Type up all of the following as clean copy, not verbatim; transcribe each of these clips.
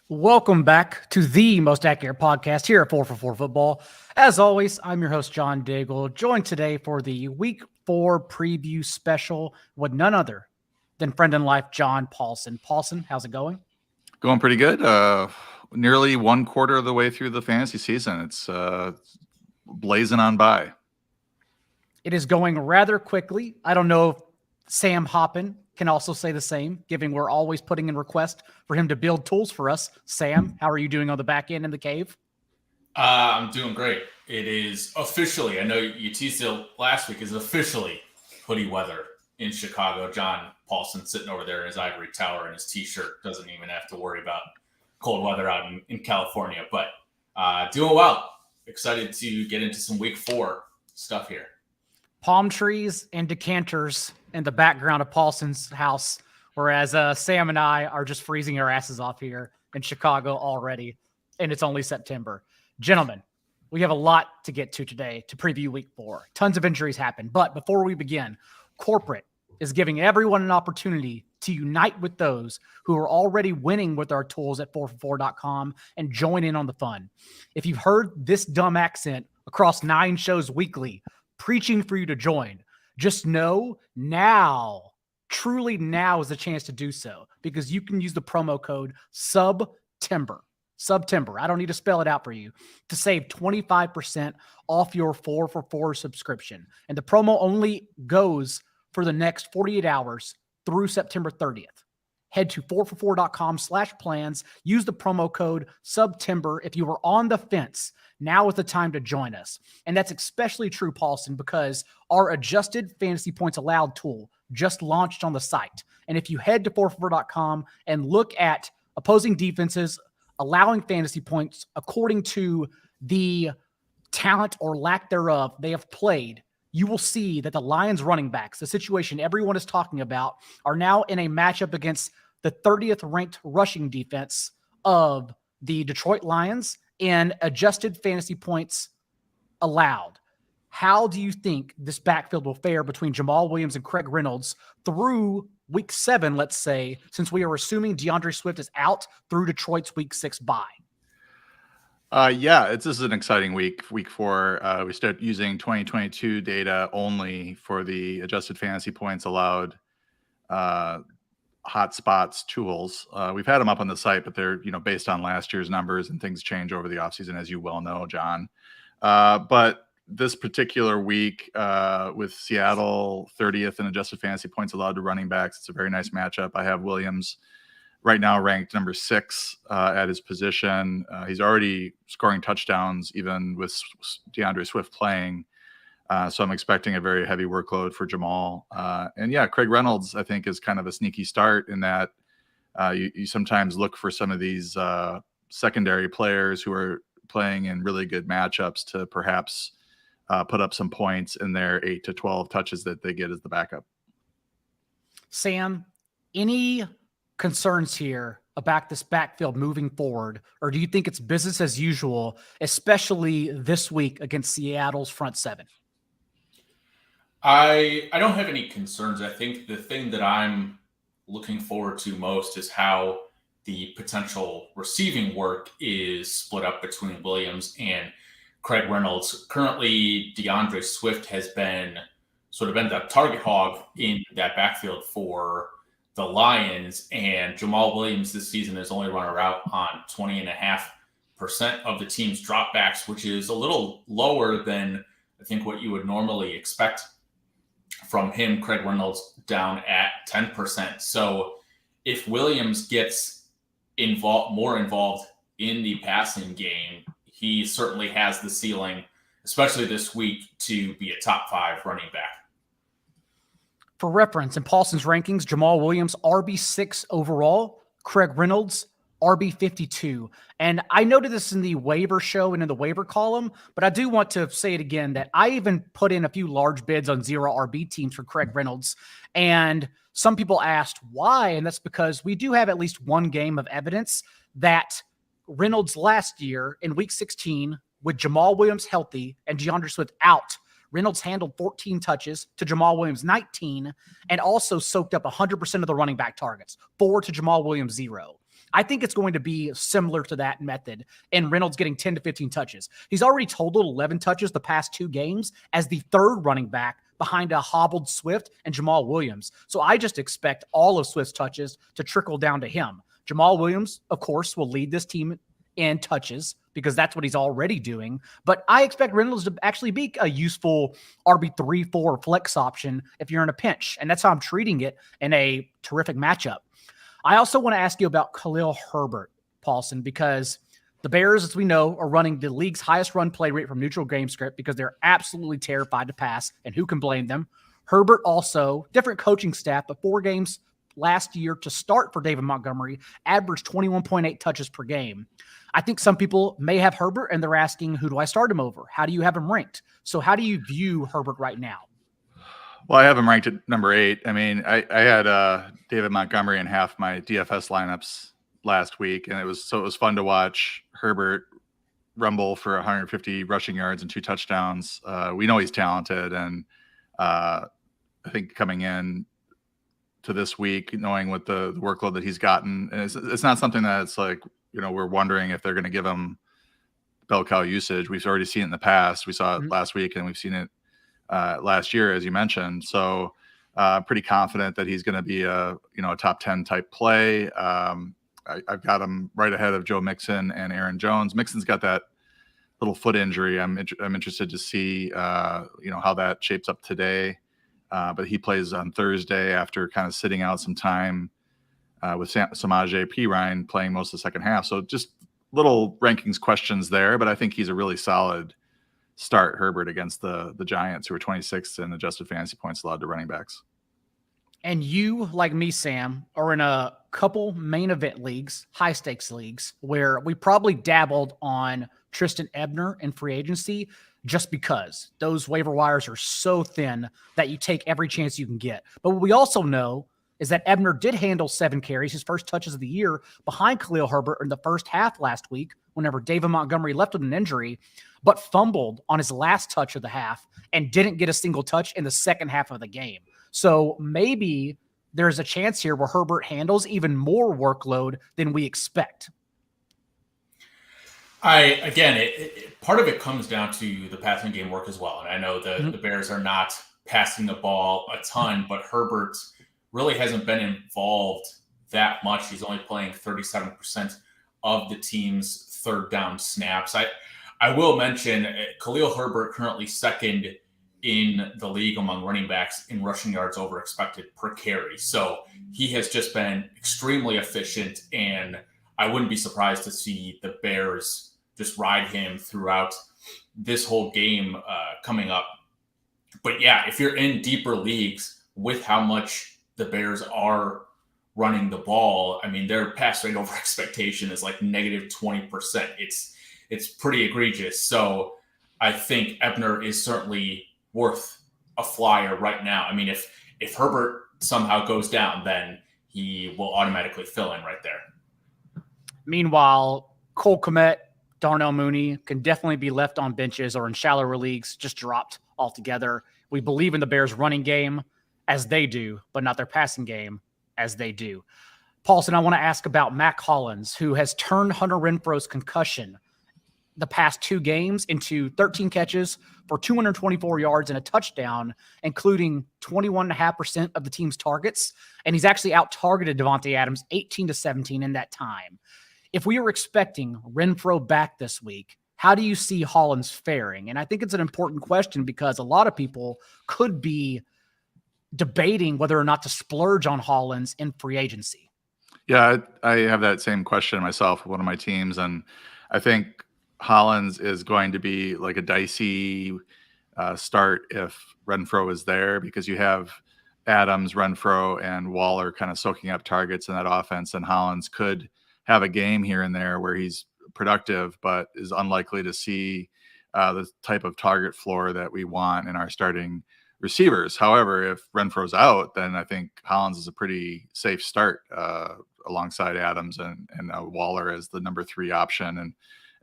Welcome back to the most accurate podcast here at 4for4 Football. As always, I'm your host, John Daigle, joined today for the Week 4 preview special with none other than friend in life, John Paulsen. Paulsen, how's it going? Going pretty good. Nearly one quarter of the way through the fantasy season. It's blazing on by. It is going rather quickly. I don't know if Sam Hoppen can also say the same, given we're always putting in request for him to build tools for us. Sam, how are you doing on the back end in the cave? I'm doing great. It is officially, I know you teased it last week, is officially hoodie weather in Chicago. John Paulsen sitting over there in his ivory tower in his t-shirt, doesn't even have to worry about cold weather out in California, but doing well. Excited to get into some week 4 stuff here. Palm trees and decanters in the background of Paulsen's house, whereas Sam and I are just freezing our asses off here in Chicago already, and it's only September. Gentlemen, we have a lot to get to today to preview week 4. Tons of injuries happen, but before we begin, corporate is giving everyone an opportunity to unite with those who are already winning with our tools at 4for4.com and join in on the fun. If you've heard this dumb accent across 9 shows weekly, preaching for you to join, just know now, truly now is the chance to do so, because you can use the promo code SUBTIMBER. I don't need to spell it out for you, to save 25% off your 4for4 subscription. And the promo only goes for the next 48 hours through September 30th. Head to 4for4.com/plans. Use the promo code SUBTIMBER if you are on the fence. Now is the time to join us. And that's especially true, Paulsen, because our adjusted fantasy points allowed tool just launched on the site. And if you head to 4for4.com and look at opposing defenses allowing fantasy points according to the talent or lack thereof they have played, you will see that the Lions running backs, the situation everyone is talking about, are now in a matchup against the 30th ranked rushing defense of the Detroit Lions in adjusted fantasy points allowed. How do you think this backfield will fare between Jamal Williams and Craig Reynolds through week 7, let's say, since we are assuming DeAndre Swift is out through Detroit's week 6 bye? This is an exciting week 4. We start using 2022 data only for the adjusted fantasy points allowed hotspots tools. We've had them up on the site, but they're based on last year's numbers, and things change over the offseason, as you well know, John. But this particular week with Seattle 30th in adjusted fantasy points allowed to running backs, it's a very nice matchup. I have Williams right now ranked number 6 at his position. He's already scoring touchdowns even with DeAndre Swift playing. So I'm expecting a very heavy workload for Jamal. Craig Reynolds, I think, is kind of a sneaky start in that you sometimes look for some of these secondary players who are playing in really good matchups to perhaps put up some points in their 8 to 12 touches that they get as the backup. Sam, any concerns here about this backfield moving forward, or do you think it's business as usual, especially this week against Seattle's front 7? I don't have any concerns. I think the thing that I'm looking forward to most is how the potential receiving work is split up between Williams and Craig Reynolds. Currently, DeAndre Swift has been the target hog in that backfield for the Lions, and Jamal Williams this season has only run a route on 20.5% of the team's dropbacks, which is a little lower than I think what you would normally expect from him. Craig Reynolds down at 10%. So if Williams gets more involved in the passing game, he certainly has the ceiling, especially this week, to be a top 5 running back. For reference, in Paulsen's rankings, Jamal Williams, RB6 overall, Craig Reynolds, RB52. And I noted this in the waiver show and in the waiver column, but I do want to say it again that I even put in a few large bids on 0 RB teams for Craig Reynolds. And some people asked why, and that's because we do have at least one game of evidence that Reynolds last year in week 16, with Jamal Williams healthy and DeAndre Swift out, Reynolds handled 14 touches to Jamal Williams 19, and also soaked up 100% of the running back targets, 4 to Jamal Williams 0. I think it's going to be similar to that method, and Reynolds getting 10 to 15 touches. He's already totaled 11 touches the past 2 games as the third running back behind a hobbled Swift and Jamal Williams. So I just expect all of Swift's touches to trickle down to him. Jamal Williams, of course, will lead this team in touches because that's what he's already doing. But I expect Reynolds to actually be a useful RB3-4 flex option if you're in a pinch. And that's how I'm treating it in a terrific matchup. I also want to ask you about Khalil Herbert, Paulsen, because the Bears, as we know, are running the league's highest run play rate from neutral game script because they're absolutely terrified to pass, and who can blame them? Herbert also, different coaching staff, but 4 games last year to start for David Montgomery, averaged 21.8 touches per game. I think some people may have Herbert, and they're asking, who do I start him over? How do you have him ranked? So how do you view Herbert right now? Well, I have him ranked at number 8. I mean, I had David Montgomery in half my DFS lineups last week, and it was fun to watch Herbert rumble for 150 rushing yards and 2 touchdowns. We know he's talented, and I think coming in to this week, knowing what the workload that he's gotten, and it's not something that's like, we're wondering if they're going to give him bell cow usage. We've already seen it in the past. We saw it last week, and we've seen it last year, as you mentioned. So pretty confident that he's going to be a top 10 type play. I've got him right ahead of Joe Mixon and Aaron Jones. Mixon's got that little foot injury. I'm interested to see how that shapes up today. But he plays on Thursday after kind of sitting out some time with Samaje Perine playing most of the second half. So just little rankings questions there, but I think he's a really solid start, Herbert, against the Giants, who are 26th in adjusted fantasy points allowed to running backs. And you, like me, Sam, are in a couple main event leagues, high stakes leagues, where we probably dabbled on Tristan Ebner in free agency just because those waiver wires are so thin that you take every chance you can get. But what we also know is that Ebner did handle 7 carries, his first touches of the year, behind Khalil Herbert in the first half last week, whenever David Montgomery left with an injury, but fumbled on his last touch of the half and didn't get a single touch in the second half of the game. So maybe there's a chance here where Herbert handles even more workload than we expect. Part of it comes down to the passing game work as well. And I know the Bears are not passing the ball a ton, but Herbert really hasn't been involved that much. He's only playing 37% of the team's third down snaps. I will mention Khalil Herbert currently second in the league among running backs in rushing yards over expected per carry. So he has just been extremely efficient, and I wouldn't be surprised to see the Bears just ride him throughout this whole game coming up. But yeah, if you're in deeper leagues with how much the Bears are running the ball, I mean, their pass rate over expectation is like negative 20%. It's pretty egregious. So I think Ebner is certainly worth a flyer right now. I mean, if Herbert somehow goes down, then he will automatically fill in right there. Meanwhile, Cole Kmet, Darnell Mooney can definitely be left on benches or in shallower leagues, just dropped altogether. We believe in the Bears' running game as they do, but not their passing game as they do. Paulsen, I want to ask about Mac Hollins, who has turned Hunter Renfro's concussion the past 2 games into 13 catches for 224 yards and a touchdown, including 21.5% of the team's targets. And he's actually out-targeted Devontae Adams 18-17 in that time. If we were expecting Renfro back this week, how do you see Hollins faring? And I think it's an important question because a lot of people could be debating whether or not to splurge on Hollins in free agency. Yeah, I have that same question myself with one of my teams. And I think Hollins is going to be like a dicey start if Renfro is there, because you have Adams, Renfro, and Waller kind of soaking up targets in that offense. And Hollins could have a game here and there where he's productive, but is unlikely to see the type of target floor that we want in our starting receivers. However, if Renfro's out, then I think Hollins is a pretty safe start alongside Adams and Waller as the number 3 option. And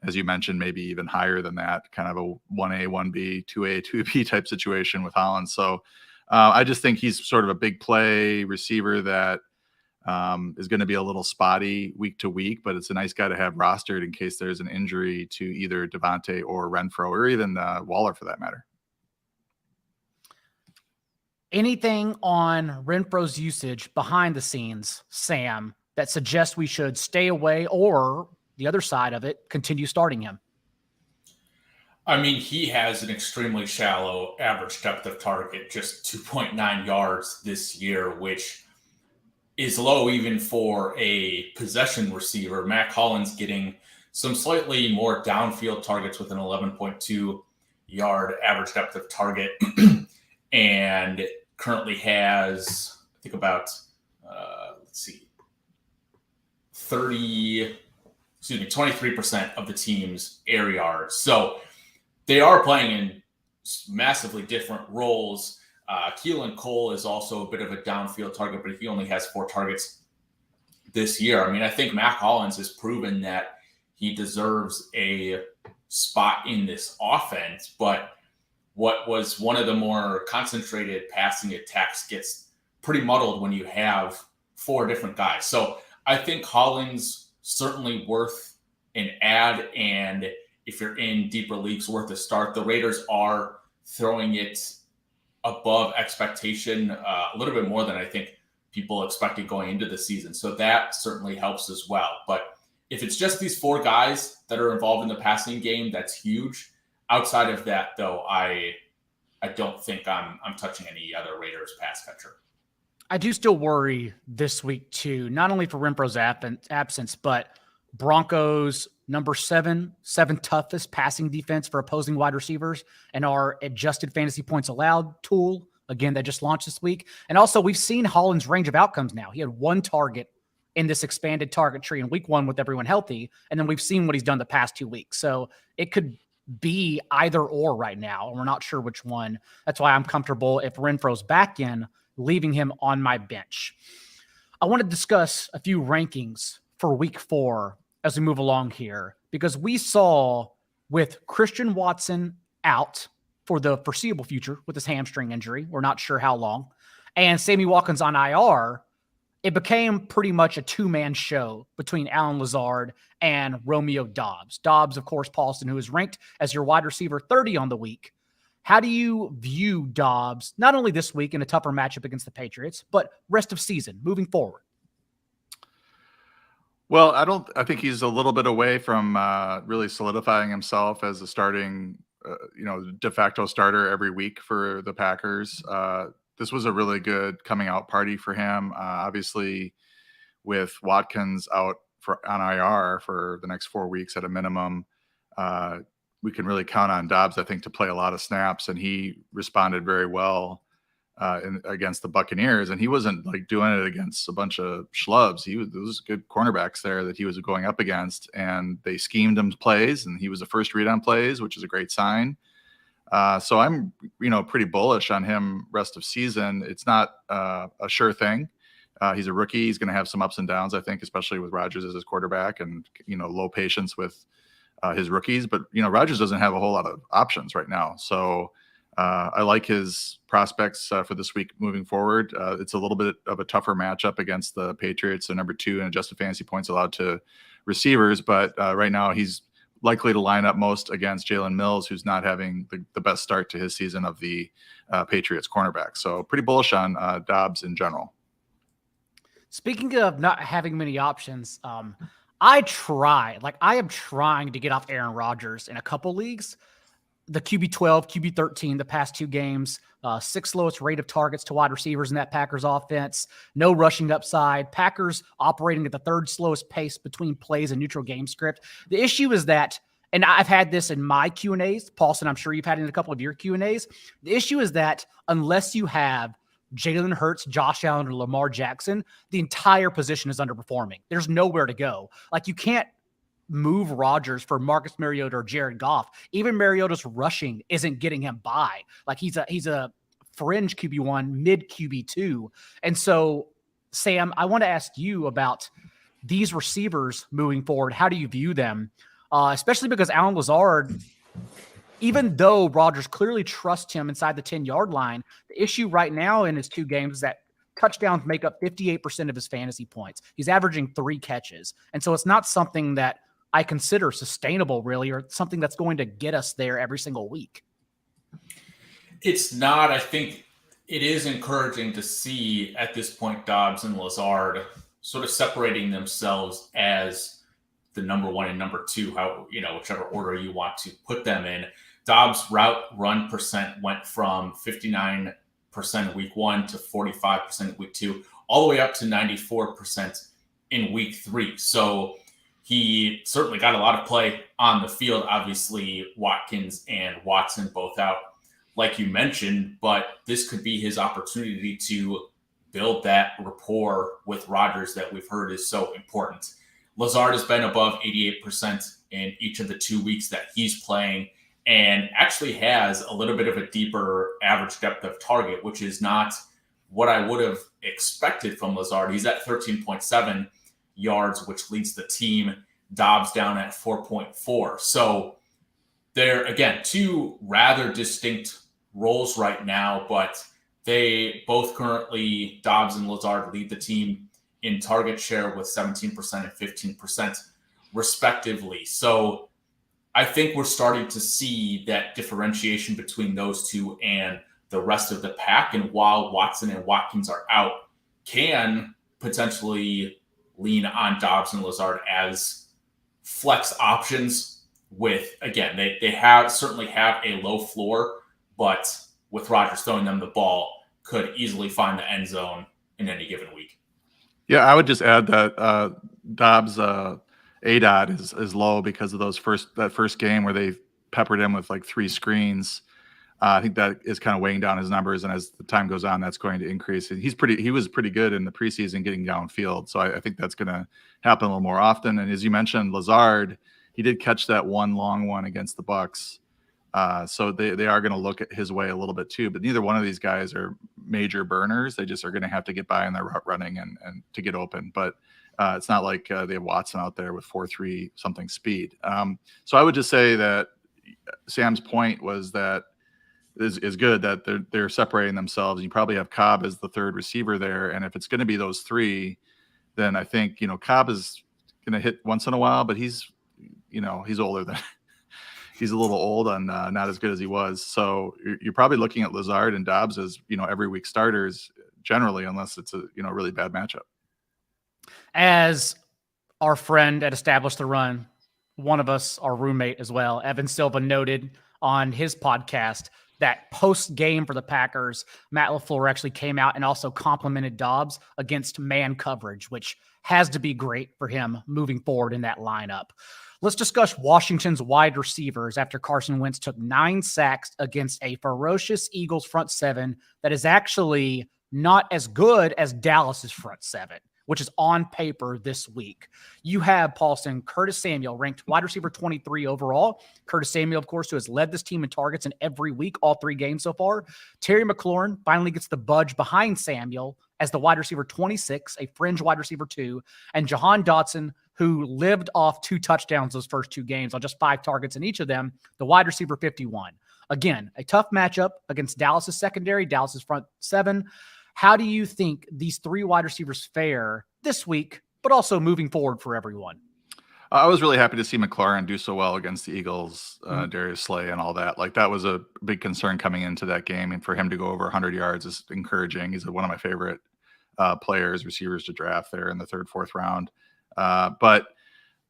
as you mentioned, maybe even higher than that, kind of a 1A, 1B, 2A, 2B type situation with Hollins. So I just think he's sort of a big play receiver that is going to be a little spotty week to week, but it's a nice guy to have rostered in case there's an injury to either Devontae or Renfro, or even Waller for that matter. Anything on Renfro's usage behind the scenes, Sam, that suggests we should stay away, or the other side of it, continue starting him? I mean, he has an extremely shallow average depth of target, just 2.9 yards this year, which is low even for a possession receiver. Mac Hollins getting some slightly more downfield targets with an 11.2 yard average depth of target and currently has, I think, about, 23% of the team's air yards. So they are playing in massively different roles. Keelan Cole is also a bit of a downfield target, but he only has 4 targets this year. I mean, I think Mac Hollins has proven that he deserves a spot in this offense, but what was one of the more concentrated passing attacks gets pretty muddled when you have 4 different guys. So I think Hollins certainly worth an add, and if you're in deeper leagues, worth a start. The Raiders are throwing it above expectation, a little bit more than I think people expected going into the season. So that certainly helps as well. But if it's just these 4 guys that are involved in the passing game, that's huge. Outside of that, though, I don't think I'm touching any other Raiders pass catcher. I do still worry this week too, not only for Renfro's absence, but Broncos number 7 toughest passing defense for opposing wide receivers, and our adjusted fantasy points allowed tool, again, that just launched this week. And also we've seen Hollins' range of outcomes now. He had 1 target in this expanded target tree in week 1 with everyone healthy. And then we've seen what he's done the past 2 weeks. So it could be either or right now, and we're not sure which one. That's why I'm comfortable, if Renfro's back in, leaving him on my bench. I want to discuss a few rankings for week 4 as we move along here, because we saw with Christian Watson out for the foreseeable future with his hamstring injury, we're not sure how long, and Sammy Watkins on IR, it became pretty much a 2-man show between Allen Lazard and Romeo Doubs. Doubs, of course, Paulsen, who is ranked as your wide receiver 30 on the week. How do you view Doubs, not only this week in a tougher matchup against the Patriots, but rest of season moving forward? Well, I think he's a little bit away from really solidifying himself as a starting, de facto starter every week for the Packers. This was a really good coming out party for him. Obviously, with Watkins out on IR for the next 4 weeks at a minimum, we can really count on Doubs, I think, to play a lot of snaps, and he responded very well against the Buccaneers, and he wasn't like doing it against a bunch of schlubs. There was good cornerbacks there that he was going up against, and they schemed him plays, and he was the first read on plays, which is a great sign. So I'm, pretty bullish on him rest of season. It's not a sure thing. He's a rookie. He's going to have some ups and downs, I think, especially with Rodgers as his quarterback, and low patience with his rookies. But Rodgers doesn't have a whole lot of options right now, so I like his prospects for this week moving forward. It's a little bit of a tougher matchup against the Patriots, so number 2 in adjusted fantasy points allowed to receivers. But right now he's likely to line up most against Jalen Mills, who's not having the best start to his season of the Patriots cornerback. So pretty bullish on Doubs in general. Speaking of not having many options, I am trying to get off Aaron Rodgers in a couple leagues. The QB 12, QB 13, the past 2 games, 6th lowest rate of targets to wide receivers in that Packers offense. No rushing upside. Packers operating at the 3rd slowest pace between plays and neutral game script. The issue is that, and I've had this in my Q&As, Paulsen, I'm sure you've had it in a couple of your Q&As. The issue is that unless you have Jalen Hurts, Josh Allen, or Lamar Jackson, the entire position is underperforming. There's nowhere to go. Like, you can't move Rodgers for Marcus Mariota or Jared Goff. Even Mariota's rushing isn't getting him by. Like, he's a fringe QB1, mid QB2. And so, Sam, I want to ask you about these receivers moving forward. How do you view them? Especially because Allen Lazard, even though Rodgers clearly trusts him inside the 10-yard line, the issue right now in his 2 games is that touchdowns make up 58% of his fantasy points. He's averaging 3 catches. And so it's not something that I consider sustainable, really, or something that's going to get us there every single week. It's not. I think it is encouraging to see at this point Dobbs and Lazard sort of separating themselves as the number 1 and number 2, how, whichever order you want to put them in. Dobbs' route run percent went from 59% in week 1 to 45% in week 2, all the way up to 94% in week 3. So he certainly got a lot of play on the field. Obviously, Watkins and Watson both out, like you mentioned, but this could be his opportunity to build that rapport with Rodgers that we've heard is so important. Lazard has been above 88% in each of the 2 weeks that he's playing, and actually has a little bit of a deeper average depth of target, which is not what I would have expected from Lazard. He's at 13.7 yards, which leads the team. Dobbs down at 4.4. So they're, again, 2 rather distinct roles right now, but they both currently, Dobbs and Lazard, lead the team in target share with 17% and 15% respectively. So I think we're starting to see that differentiation between those 2 and the rest of the pack. And while Watson and Watkins are out, can potentially lean on Dobbs and Lazard as flex options with, again, they certainly have a low floor, but with Rodgers throwing them the ball, could easily find the end zone in any given week. Yeah, I would just add that Dobbs' ADOT is low because of that first game where they peppered him with like 3 screens. I think that is kind of weighing down his numbers, and as the time goes on, that's going to increase. And he was pretty good in the preseason getting downfield, so I think that's going to happen a little more often. And as you mentioned, Lazard, he did catch that one long one against the Bucs. So they are going to look at his way a little bit too, but neither one of these guys are major burners. They just are going to have to get by in their route running and to get open. But it's not like they have Watson out there with 4.3 something speed. So I would just say that Sam's point was that is good that they're separating themselves. You probably have Cobb as the third receiver there, and if it's going to be those 3, then I think Cobb is going to hit once in a while, but he's older than. He's a little old and not as good as he was. So you're probably looking at Lazard and Dobbs as, every week starters generally, unless it's a, really bad matchup. As our friend at Establish the Run, one of us, our roommate as well, Evan Silva, noted on his podcast that post-game for the Packers, Matt LaFleur actually came out and also complimented Dobbs against man coverage, which has to be great for him moving forward in that lineup. Let's discuss Washington's wide receivers after Carson Wentz took 9 sacks against a ferocious Eagles front 7 that is actually not as good as Dallas's front 7, which is on paper this week. You have Paulsen, Curtis Samuel, ranked wide receiver 23 overall. Curtis Samuel, of course, who has led this team in targets in every week, all 3 games so far. Terry McLaurin finally gets the budge behind Samuel as the wide receiver 26, a fringe wide receiver 2, and Jahan Dotson, who lived off 2 touchdowns those first 2 games on just 5 targets in each of them, the wide receiver 51. Again, a tough matchup against Dallas's secondary, Dallas's front 7. How do you think these 3 wide receivers fare this week, but also moving forward for everyone? I was really happy to see McLaurin do so well against the Eagles, Darius Slay and all that. Like, that was a big concern coming into that game, and for him to go over 100 yards is encouraging. He's one of my favorite receivers to draft there in the 3rd, 4th round. But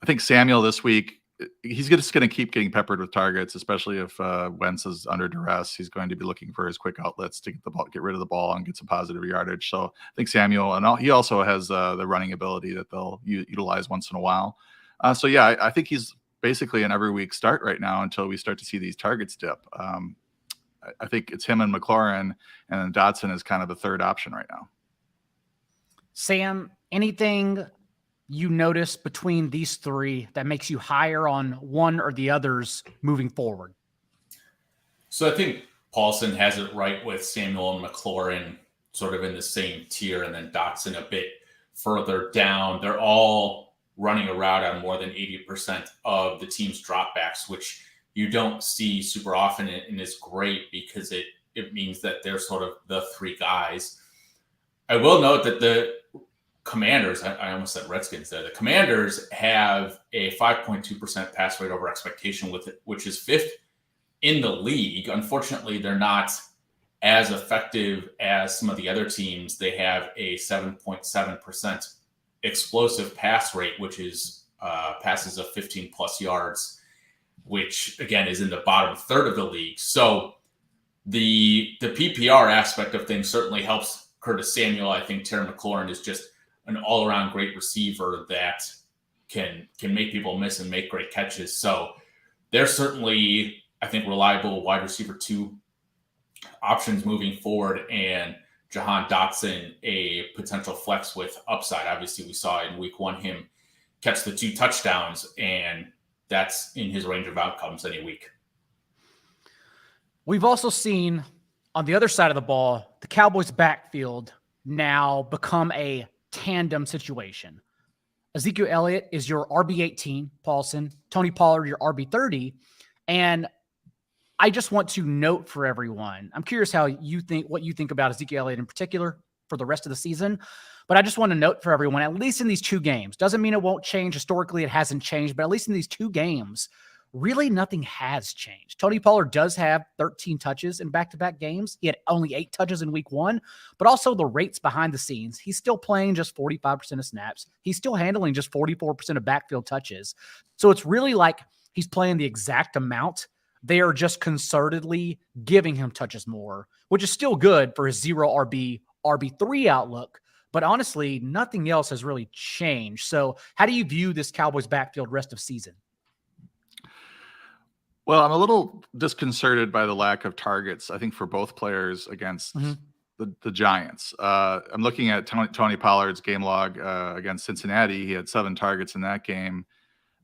I think Samuel this week, he's just going to keep getting peppered with targets, especially if Wentz is under duress. He's going to be looking for his quick outlets to get rid of the ball and get some positive yardage. So I think Samuel, and he also has the running ability that they'll utilize once in a while. So yeah, I think he's basically an every week start right now until we start to see these targets dip. I think it's him and McLaurin, and then Dotson is kind of the 3rd option right now. Sam, anything you notice between these 3 that makes you higher on one or the others moving forward? So I think Paulsen has it right with Samuel and McLaurin sort of in the same tier, and then Dotson a bit further down. They're all running a route on more than 80% of the team's dropbacks, which you don't see super often, and is great because it means that they're sort of the 3 guys. I will note that the Commanders, I almost said Redskins there, the Commanders have a 5.2% pass rate over expectation with it, which is fifth in the league. Unfortunately, they're not as effective as some of the other teams. They have a 7.7% explosive pass rate, which is passes of 15 plus yards, which again is in the bottom third of the league. So the PPR aspect of things certainly helps Curtis Samuel. I think Terry McLaurin is just an all-around great receiver that can make people miss and make great catches. So they're certainly, I think, reliable wide receiver 2 options moving forward, and Jahan Dotson a potential flex with upside. Obviously, we saw in week 1 him catch the 2 touchdowns, and that's in his range of outcomes any week. We've also seen on the other side of the ball, the Cowboys' backfield now become a tandem situation. Ezekiel Elliott is your RB18, Paulsen, Tony Pollard, your RB30. And I just want to note for everyone, I'm curious what you think about Ezekiel Elliott in particular for the rest of the season. But I just want to note for everyone, at least in these 2 games, doesn't mean it won't change. Historically, it hasn't changed, but at least in these 2 games, really nothing has changed. Tony Pollard does have 13 touches in back-to-back games. He had only 8 touches in week 1, but also the rates behind the scenes. He's still playing just 45% of snaps. He's still handling just 44% of backfield touches. So it's really like he's playing the exact amount. They are just concertedly giving him touches more, which is still good for his 0 RB3 outlook. But honestly, nothing else has really changed. So how do you view this Cowboys backfield rest of season? Well, I'm a little disconcerted by the lack of targets, I think, for both players against the Giants. I'm looking at Tony Pollard's game log against Cincinnati. He had 7 targets in that game.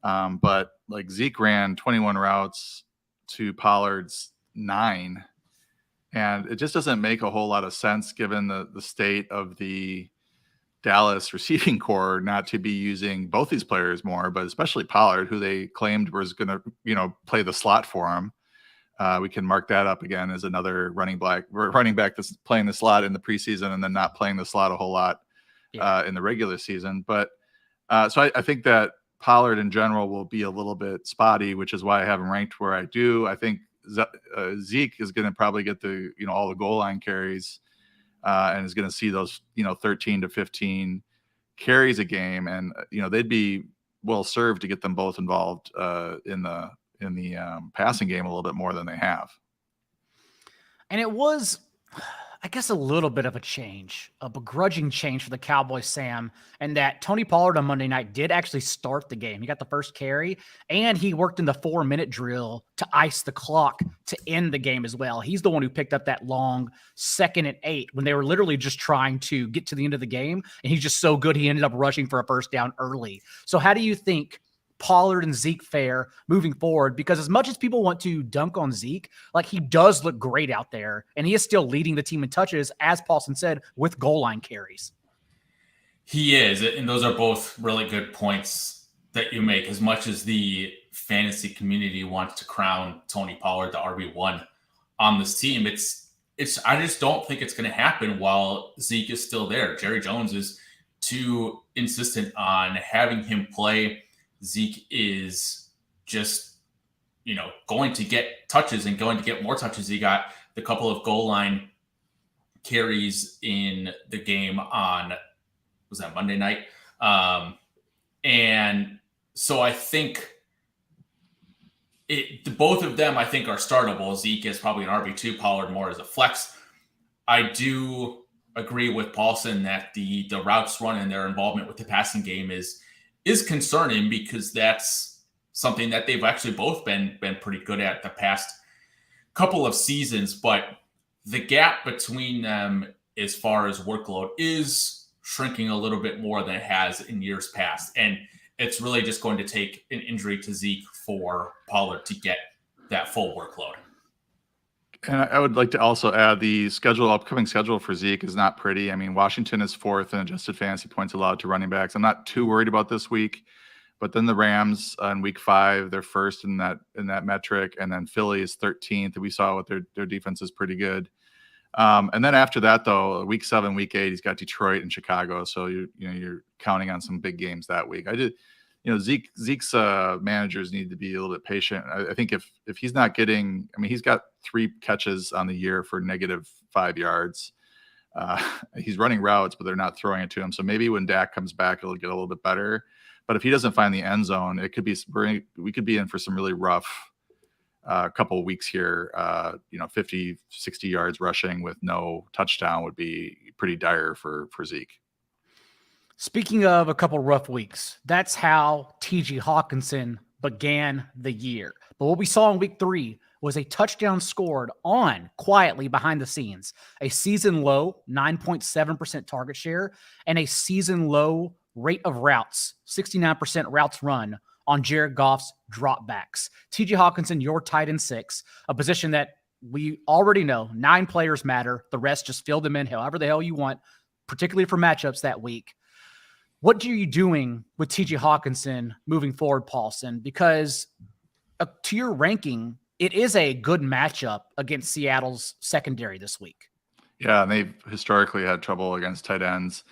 But like Zeke ran 21 routes to Pollard's 9. And it just doesn't make a whole lot of sense given the state of the Dallas receiving core not to be using both these players more, but especially Pollard, who they claimed was going to, play the slot for him. We can mark that up again as another running back that's playing the slot in the preseason and then not playing the slot a whole lot in the regular season. But so I think that Pollard in general will be a little bit spotty, which is why I have him ranked where I do. I think Zeke is going to probably get all the goal line carries. And is going to see those, 13 to 15 carries a game. And, they'd be well served to get them both involved in the passing game a little bit more than they have. And it was, I guess, a little bit of a change, a begrudging change for the Cowboys, Sam, and that Tony Pollard on Monday night did actually start the game. He got the first carry, and he worked in the 4-minute drill to ice the clock to end the game as well. He's the one who picked up that long 2nd and 8 when they were literally just trying to get to the end of the game, and he's just so good he ended up rushing for a first down early. So how do you think Pollard and Zeke fare moving forward? Because as much as people want to dunk on Zeke, like, he does look great out there, and he is still leading the team in touches, as Paulsen said, with goal line carries. He is, and those are both really good points that you make. As much as the fantasy community wants to crown Tony Pollard the RB1 on this team, I just don't think it's going to happen while Zeke is still there. Jerry Jones is too insistent on having him play. Zeke is just, going to get touches and going to get more touches. He got the couple of goal line carries in the game on, was that Monday night? And so I think both of them, I think, are startable. Zeke is probably an RB2, Pollard more as a flex. I do agree with Paulsen that the routes run and their involvement with the passing game is concerning, because that's something that they've actually both been pretty good at the past couple of seasons. But the gap between them as far as workload is shrinking a little bit more than it has in years past. And it's really just going to take an injury to Zeke for Pollard to get that full workload. And I would like to also add the upcoming schedule for Zeke is not pretty. I mean, Washington is 4th in adjusted fantasy points allowed to running backs. I'm not too worried about this week, but then the Rams in week 5, they're 1st in that metric. And then Philly is 13th. We saw what their defense is pretty good. And then after that, though, week 7, week 8, he's got Detroit and Chicago. So you're counting on some big games that week. Zeke's managers need to be a little bit patient. I think if he's not getting, he's got 3 catches on the year for -5 yards. He's running routes, but they're not throwing it to him. So maybe when Dak comes back, it'll get a little bit better. But if he doesn't find the end zone, we could be in for some really rough couple of weeks here. 50, 60 yards rushing with no touchdown would be pretty dire for Zeke. Speaking of a couple rough weeks, that's how T.J. Hawkinson began the year. But what we saw in week 3 was a touchdown scored on quietly behind the scenes, a season low 9.7% target share, and a season low rate of routes, 69% routes run on Jared Goff's dropbacks. T.J. Hawkinson, your tight end 6, a position that we already know 9 players matter. The rest just fill them in however the hell you want, particularly for matchups that week. What are you doing with T.J. Hawkinson moving forward, Paulsen? Because to your ranking, it is a good matchup against Seattle's secondary this week. Yeah, and they've historically had trouble against tight ends.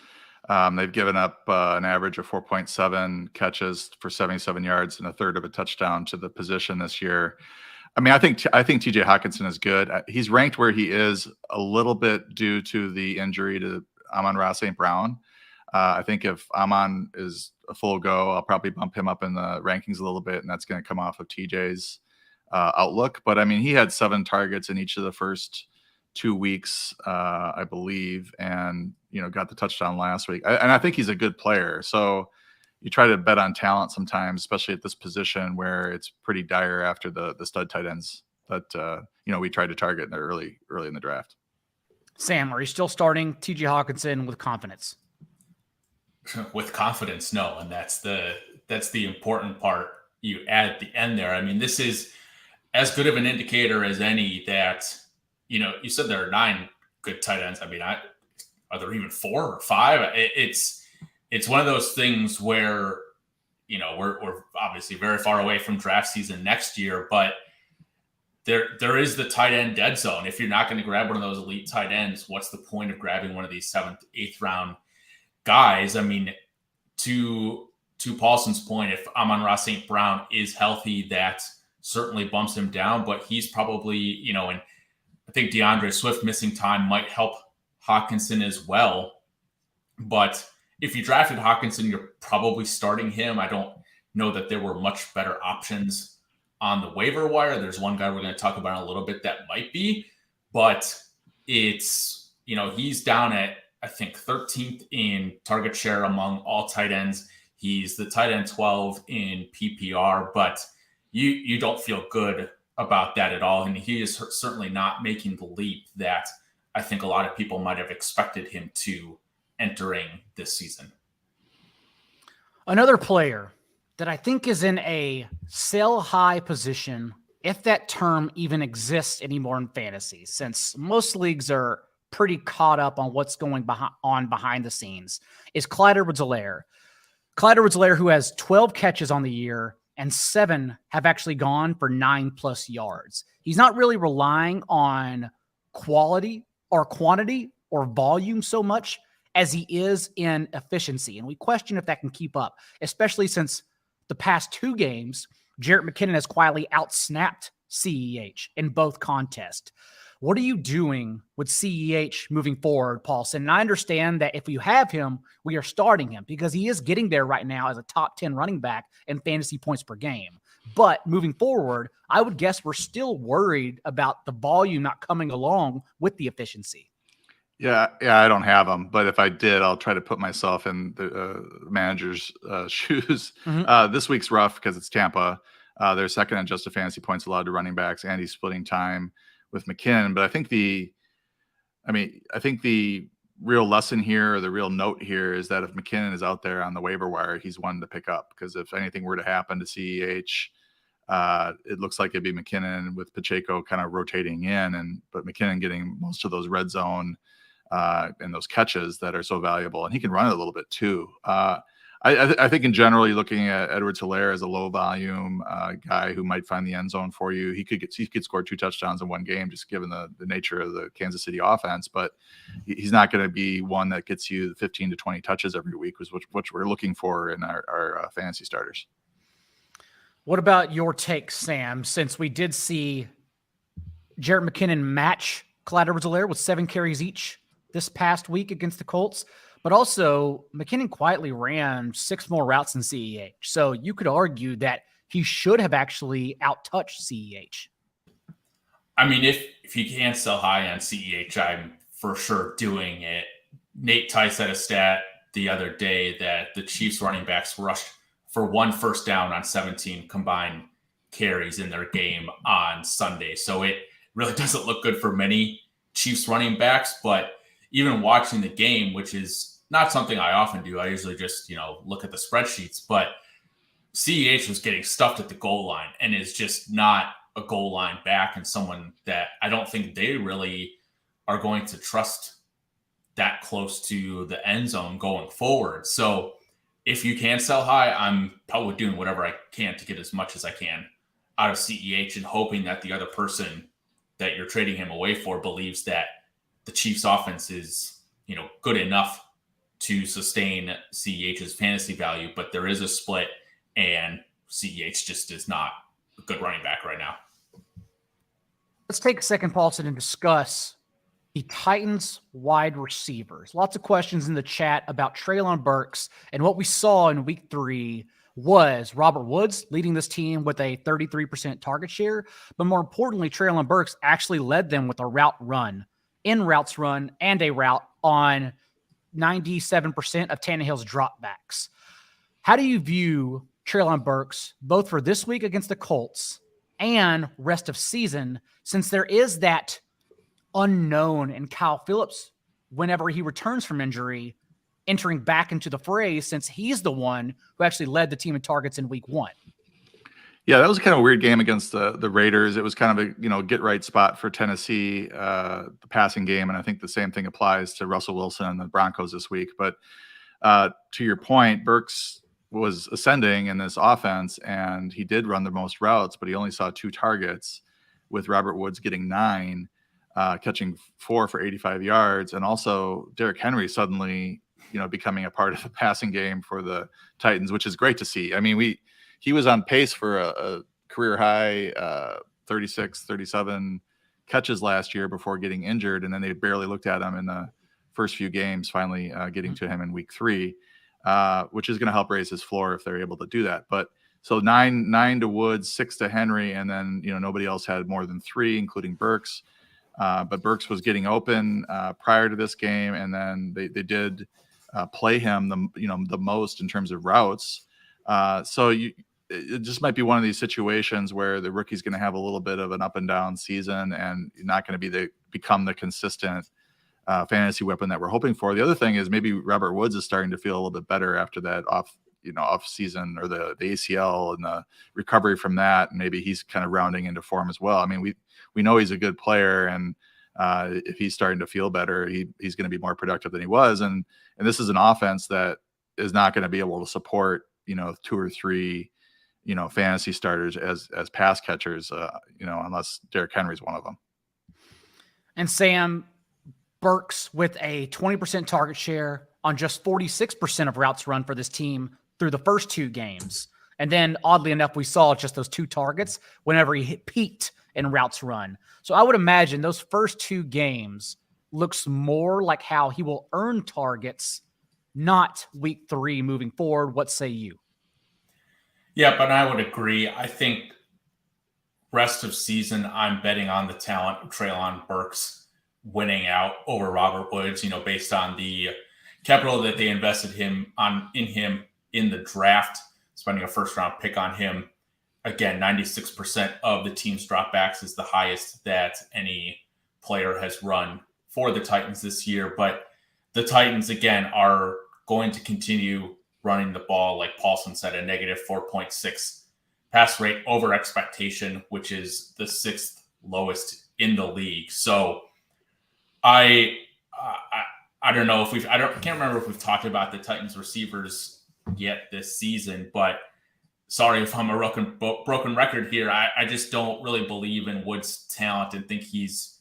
They've given up an average of 4.7 catches for 77 yards and a third of a touchdown to the position this year. I think TJ Hawkinson is good. He's ranked where he is a little bit due to the injury to Amon-Ra St. Brown. I think if Amon is a full go, I'll probably bump him up in the rankings a little bit, and that's going to come off of TJ's outlook. But he had 7 targets in each of the first 2 weeks, I believe, and got the touchdown last week. And I think he's a good player. So you try to bet on talent sometimes, especially at this position where it's pretty dire after the stud tight ends that we tried to target in the early in the draft. Sam, are you still starting T.J. Hawkinson with confidence? With confidence, no, and that's the important part you add at the end there. This is as good of an indicator as any that you said there are 9 good tight ends. Are there even 4 or 5? It's one of those things where we're obviously very far away from draft season next year, but there is the tight end dead zone. If you're not going to grab one of those elite tight ends, what's the point of grabbing one of these 7th, 8th round guys? To Paulsen's point, if Amon-Ra St. Brown is healthy, that certainly bumps him down, but he's probably, and I think DeAndre Swift missing time might help Hawkinson as well. But if you drafted Hawkinson, you're probably starting him. I don't know that there were much better options on the waiver wire. There's one guy we're going to talk about in a little bit that might be, but it's, he's down at, I think, 13th in target share among all tight ends. He's the tight end 12 in PPR, but you don't feel good about that at all. And he is certainly not making the leap that I think a lot of people might have expected him to entering this season. Another player that I think is in a sell high position, if that term even exists anymore in fantasy, since most leagues are pretty caught up on what's going on behind the scenes, is Clyde Edwards-Helaire. Clyde Edwards-Helaire, who has 12 catches on the year and 7 have actually gone for 9+ yards. He's not really relying on quality or quantity or volume so much as he is in efficiency. And we question if that can keep up, especially since the past 2 games, Jerick McKinnon has quietly outsnapped CEH in both contests. What are you doing with CEH moving forward, Paulsen? And I understand that if you have him, we are starting him because he is getting there right now as a top 10 running back in fantasy points per game. But moving forward, I would guess we're still worried about the volume not coming along with the efficiency. Yeah, I don't have him, but if I did, I'll try to put myself in the manager's shoes. Mm-hmm. This week's rough because it's Tampa. They're second in adjusted fantasy points allowed to running backs, and he's splitting time with McKinnon. But I think the real lesson here, or the real note here, is that if McKinnon is out there on the waiver wire, he's one to pick up, because if anything were to happen to CEH, it looks like it'd be McKinnon with Pacheco kind of rotating in, but McKinnon getting most of those red zone and those catches that are so valuable, and he can run it a little bit too. I think in general, you're looking at Edwards-Helaire as a low volume guy who might find the end zone for you. He could score 2 touchdowns in one game, just given the nature of the Kansas City offense. But he's not going to be one that gets you 15 to 20 touches every week, which we're looking for in our fantasy starters. What about your take, Sam? Since we did see Jarrett McKinnon match Clyde Edwards-Helaire with 7 carries each this past week against the Colts. But also, McKinnon quietly ran 6 more routes than CEH. So you could argue that he should have actually out-touched CEH. I mean, if you can't sell high on CEH, I'm for sure doing it. Nate Tice had a stat the other day that the Chiefs running backs rushed for 1 first down on 17 combined carries in their game on Sunday. So it really doesn't look good for many Chiefs running backs, but even watching the game, which is not something I often do. I usually just, look at the spreadsheets, but CEH was getting stuffed at the goal line and is just not a goal line back, and someone that I don't think they really are going to trust that close to the end zone going forward. So if you can sell high, I'm probably doing whatever I can to get as much as I can out of CEH and hoping that the other person that you're trading him away for believes that the Chiefs offense is, good enough to sustain CEH's fantasy value, but there is a split and CEH just is not a good running back right now. Let's take a second, Paulsen, and discuss the Titans wide receivers. Lots of questions in the chat about Treylon Burks, and what we saw in week 3 was Robert Woods leading this team with a 33% target share, but more importantly, Treylon Burks actually led them with a route run, in routes run, and a route on 97% of Tannehill's dropbacks. How do you view Treylon Burks, both for this week against the Colts and rest of season, since there is that unknown in Kyle Phillips whenever he returns from injury, entering back into the fray, since he's the one who actually led the team in targets in week 1? Yeah, that was kind of a weird game against the Raiders. It was kind of a get right spot for Tennessee, the passing game, and I think the same thing applies to Russell Wilson and the Broncos this week. But to your point, Burks was ascending in this offense, and he did run the most routes, but he only saw 2 targets, with Robert Woods getting 9, catching 4 for 85 yards, and also Derrick Henry suddenly becoming a part of the passing game for the Titans, which is great to see. I mean, he was on pace for a career high 36, 37 catches last year before getting injured, and then they barely looked at him in the first few games, finally getting to him in week 3, which is going to help raise his floor if they're able to do that. But so 9 to Woods, 6 to Henry, and then nobody else had more than 3, including Burks. But Burks was getting open prior to this game, and then they did play him the most in terms of routes. So it just might be one of these situations where the rookie's going to have a little bit of an up and down season, and not going to become the consistent fantasy weapon that we're hoping for. The other thing is maybe Robert Woods is starting to feel a little bit better after that off season, or the ACL and the recovery from that, and maybe he's kind of rounding into form as well. I mean, we know he's a good player, and if he's starting to feel better, he's going to be more productive than he was. And this is an offense that is not going to be able to support 2 or 3 fantasy starters as pass catchers, unless Derrick Henry's one of them. And Sam, Burks with a 20% target share on just 46% of routes run for this team through the first 2 games. And then oddly enough, we saw just those 2 targets whenever he peaked in routes run. So I would imagine those first 2 games looks more like how he will earn targets, not week 3 moving forward. What say you? Yeah, but I would agree. I think rest of season, I'm betting on the talent of Treylon Burks winning out over Robert Woods, based on the capital that they invested in him in the draft, spending a first round pick on him. Again, 96% of the team's dropbacks is the highest that any player has run for the Titans this year. But the Titans, again, are going to continue running the ball, like Paulsen said, a negative 4.6 pass rate over expectation, which is the 6th lowest in the league. So I don't know if can't remember if we've talked about the Titans receivers yet this season. But sorry if I'm a broken record here. I just don't really believe in Woods' talent and think he's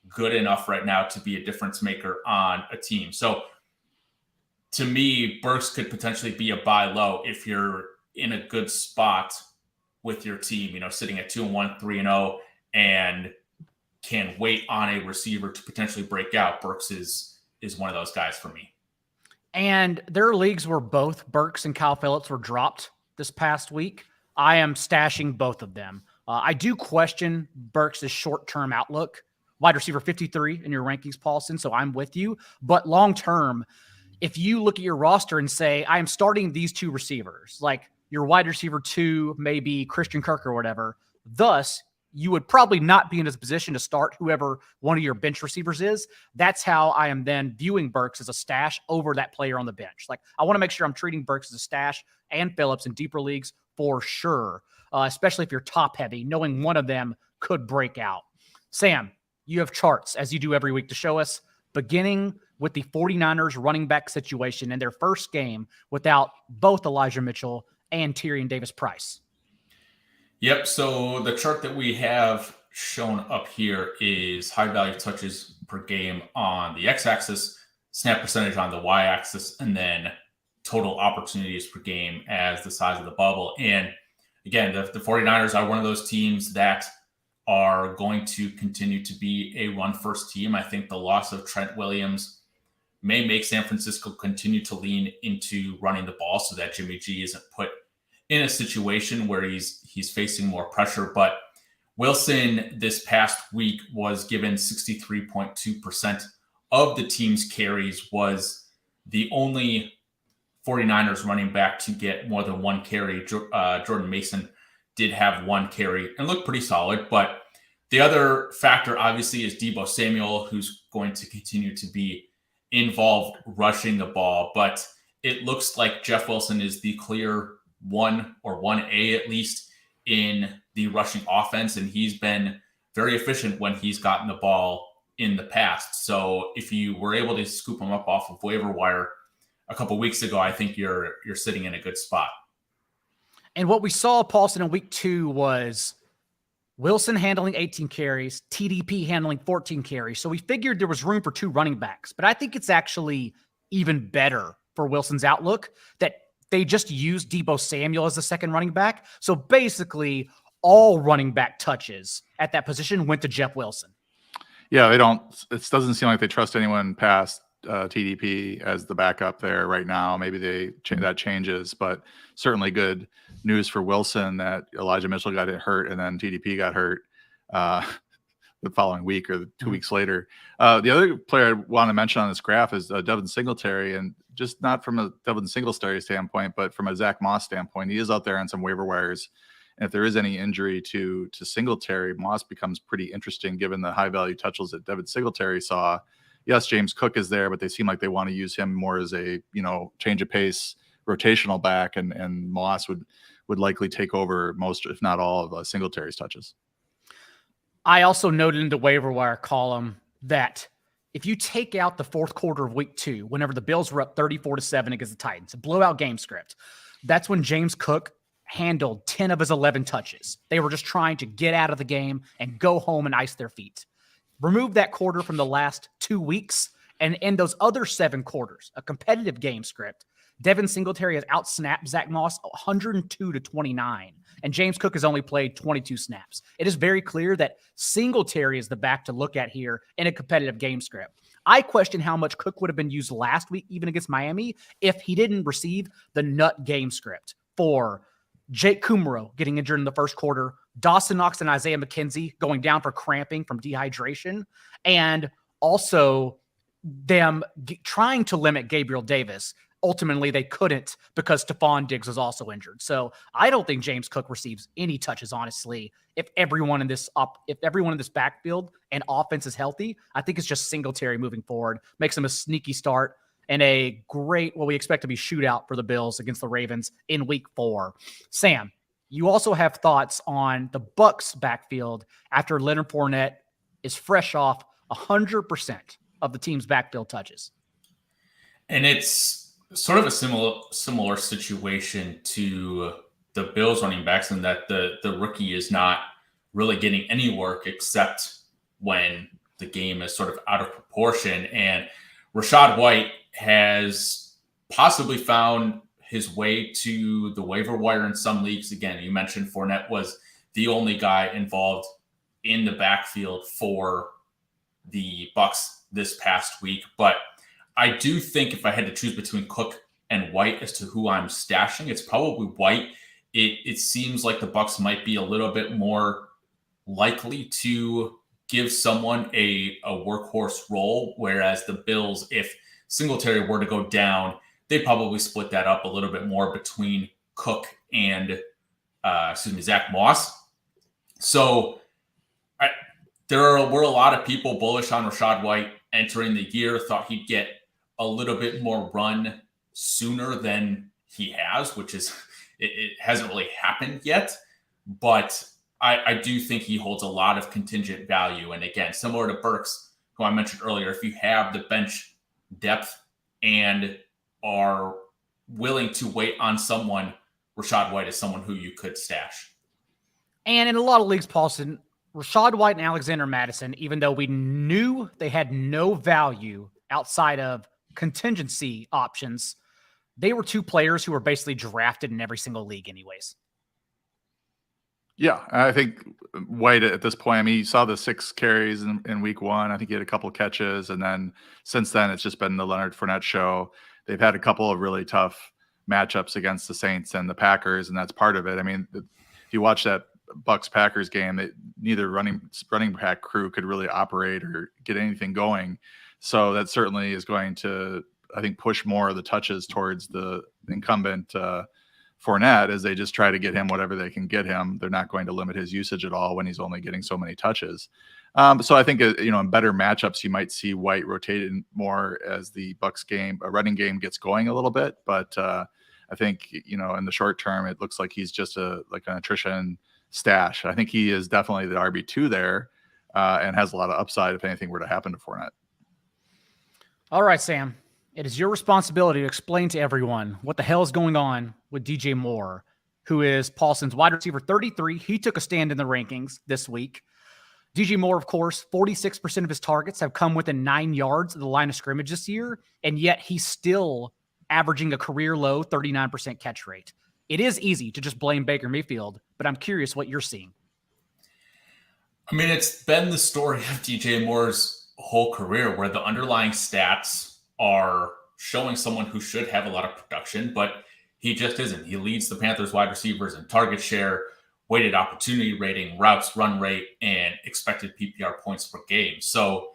good enough right now to be a difference maker on a team. So to me, Burks could potentially be a buy low if you're in a good spot with your team, sitting at 2-1, 3-0, and can wait on a receiver to potentially break out. Burks is one of those guys for me. And there are leagues where both Burks and Kyle Phillips were dropped this past week. I am stashing both of them. I do question Burks' short-term outlook. Wide receiver 53 in your rankings, Paulsen, so I'm with you. But long-term, if you look at your roster and say, I am starting these two receivers, like your wide receiver 2, maybe Christian Kirk or whatever, thus you would probably not be in a position to start whoever one of your bench receivers is. That's how I am then viewing Burks as a stash over that player on the bench. Like, I want to make sure I'm treating Burks as a stash and Phillips in deeper leagues for sure, especially if you're top heavy, knowing one of them could break out. Sam, you have charts, as you do every week, to show us, beginning with the 49ers running back situation in their first game without both Elijah Mitchell and Tyrion Davis-Price. Yep. So the chart that we have shown up here is high value touches per game on the x-axis, snap percentage on the y-axis, and then total opportunities per game as the size of the bubble. And again, the 49ers are one of those teams that are going to continue to be a run-first team. I think the loss of Trent Williams may make San Francisco continue to lean into running the ball so that Jimmy G isn't put in a situation where he's facing more pressure. But Wilson this past week was given 63.2% of the team's carries, was the only 49ers running back to get more than one carry. Jordan Mason did have one carry and looked pretty solid. But the other factor, obviously, is Deebo Samuel, who's going to continue to be involved rushing the ball. But it looks like Jeff Wilson is the clear 1 or 1A at least in the rushing offense. And he's been very efficient when he's gotten the ball in the past. So if you were able to scoop him up off of waiver wire a couple weeks ago, I think you're sitting in a good spot. And what we saw, Paulsen, in week 2 was Wilson handling 18 carries, TDP handling 14 carries. So we figured there was room for 2 running backs. But I think it's actually even better for Wilson's outlook that they just used Deebo Samuel as the second running back. So basically, all running back touches at that position went to Jeff Wilson. Yeah, they don't. It doesn't seem like they trust anyone past TDP as the backup there right now. Maybe that changes, but certainly good news for Wilson that Elijah Mitchell got hurt and then TDP got hurt the following week or 2 weeks later. The other player I want to mention on this graph is Devin Singletary, and just not from a Devin Singletary standpoint, but from a Zach Moss standpoint. He is out there on some waiver wires. And if there is any injury to Singletary, Moss becomes pretty interesting given the high value touches that Devin Singletary saw. Yes, James Cook is there, but they seem like they want to use him more as a, change of pace rotational back, and Moss would likely take over most, if not all, of Singletary's touches. I also noted in the waiver wire column that if you take out the fourth quarter of week 2, whenever the Bills were up 34-7 against the Titans, a blowout game script, that's when James Cook handled 10 of his 11 touches. They were just trying to get out of the game and go home and ice their feet. Remove that quarter from the last 2 weeks, and in those other 7 quarters, a competitive game script, Devin Singletary has outsnapped Zach Moss 102-29, and James Cook has only played 22 snaps. It is very clear that Singletary is the back to look at here in a competitive game script. I question how much Cook would have been used last week, even against Miami, if he didn't receive the nut game script for Jake Kumaro getting injured in the first quarter, Dawson Knox and Isaiah McKenzie going down for cramping from dehydration, and also them trying to limit Gabriel Davis. Ultimately, they couldn't because Stephon Diggs was also injured. So I don't think James Cook receives any touches, honestly. If everyone in this backfield and offense is healthy, I think it's just Singletary moving forward. Makes him a sneaky start and a great, what we expect to be shootout for the Bills against the Ravens in week 4. Sam, you also have thoughts on the Bucs backfield after Leonard Fournette is fresh off 100% of the team's backfield touches. And it's sort of a similar situation to the Bills running backs in that the rookie is not really getting any work except when the game is sort of out of proportion. And Rachaad White has possibly found his way to the waiver wire in some leagues. Again, you mentioned Fournette was the only guy involved in the backfield for the Bucs this past week. But I do think if I had to choose between Cook and White as to who I'm stashing, it's probably White. It seems like the Bucs might be a little bit more likely to give someone a workhorse role, whereas the Bills, if Singletary were to go down, they'd probably split that up a little bit more between Cook and Zach Moss. So there were a lot of people bullish on Rachaad White entering the year, thought he'd get a little bit more run sooner than he has, which is it hasn't really happened yet. But I do think he holds a lot of contingent value. And again, similar to Burks, who I mentioned earlier, if you have the bench depth and are willing to wait on someone, Rachaad White is someone who you could stash. And in a lot of leagues, Paulsen, Rachaad White and Alexander Mattison, even though we knew they had no value outside of contingency options, they were two players who were basically drafted in every single league anyways. Yeah, I think White at this point, I mean, you saw the 6 carries in week 1. I think he had a couple of catches. And then since then, it's just been the Leonard Fournette show. They've had a couple of really tough matchups against the Saints and the Packers, and that's part of it. I mean, if you watch that Bucs-Packers game, neither running back crew could really operate or get anything going. So that certainly is going to, I think, push more of the touches towards the incumbent Fournette as they just try to get him whatever they can get him. They're not going to limit his usage at all when he's only getting so many touches. So I think, in better matchups, you might see White rotated more as the Bucs game, a running game gets going a little bit. But I think, in the short term, it looks like he's just an attrition stash. I think he is definitely the RB2 there and has a lot of upside if anything were to happen to Fournette. All right, Sam. It is your responsibility to explain to everyone what the hell is going on with DJ Moore, who is Paulsen's wide receiver 33. He took a stand in the rankings this week. DJ Moore, of course, 46% of his targets have come within 9 yards of the line of scrimmage this year, and yet he's still averaging a career low 39% catch rate. It is easy to just blame Baker Mayfield, but I'm curious what you're seeing. I mean, it's been the story of DJ Moore's whole career where the underlying stats are showing someone who should have a lot of production, but he just isn't. He leads the Panthers wide receivers in target share, weighted opportunity rating, routes run rate, and expected PPR points per game. So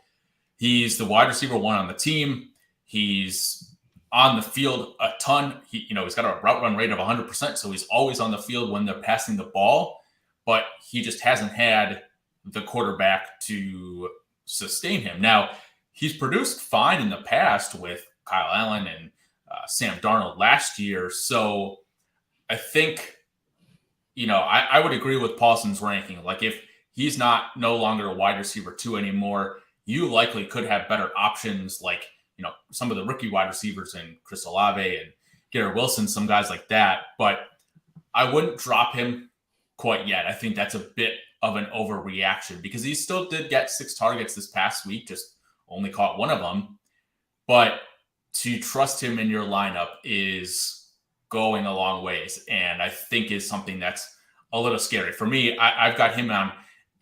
he's the wide receiver 1 on the team. He's on the field a ton. He's got a route run rate of 100%, so he's always on the field when they're passing the ball, but he just hasn't had the quarterback to sustain him. Now, he's produced fine in the past with Kyle Allen and Sam Darnold last year. So I think, I would agree with Paulsen's ranking. Like, if he's no longer a wide receiver 2 anymore, you likely could have better options like, some of the rookie wide receivers in Chris Olave and Garrett Wilson, some guys like that. But I wouldn't drop him quite yet. I think that's a bit of an overreaction because he still did get 6 targets this past week, just only caught 1 of them. But to trust him in your lineup is going a long ways, and I think is something that's a little scary. For me, I've got him